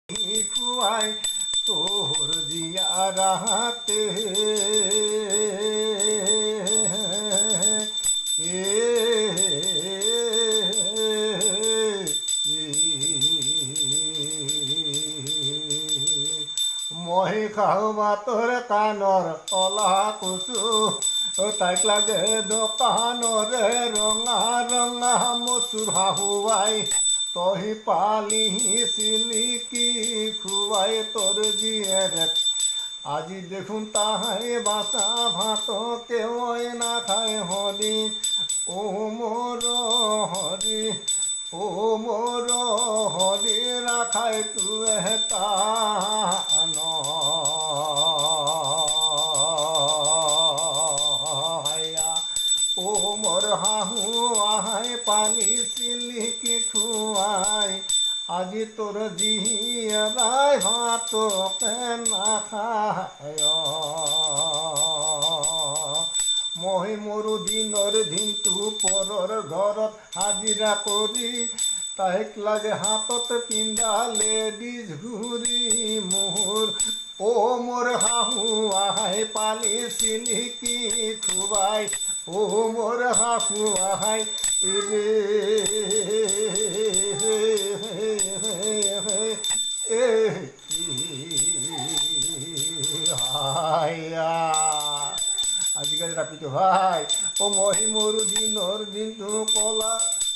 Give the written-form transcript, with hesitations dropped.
খুয়াই তোর জিয়ারাতে মই খাওয়া তোর কানর কলা কুচু তাইক লাগে দোকানরে রঙা রঙা মচুর হাহুয়াই তহি পালি সিলিকি খুয়াই তোর জিয়েরে আজি দেখুন তাহাই বাসা ভাত কেউ না খায় হরি ও মোর হরি ও মোর হরি রাখায় তুই তান ও মোর হাহু আহাই পালি সিলিকি খুয়াই আজি তোর জিয়ারাই ভাত না খায় মই মোর দিনর দিন তু পরর ঘরত হাজিরা করি তাইক লাগে হাতত পিন্ধা লেডিজ ঘুরি মোর ও মোর হাহু আহাই পালি সিলিকি খুবাই ও মোর হাহু আহাই রে আজিকালি রাপিত ভাই ও মহি মরু দিনর দিন কলা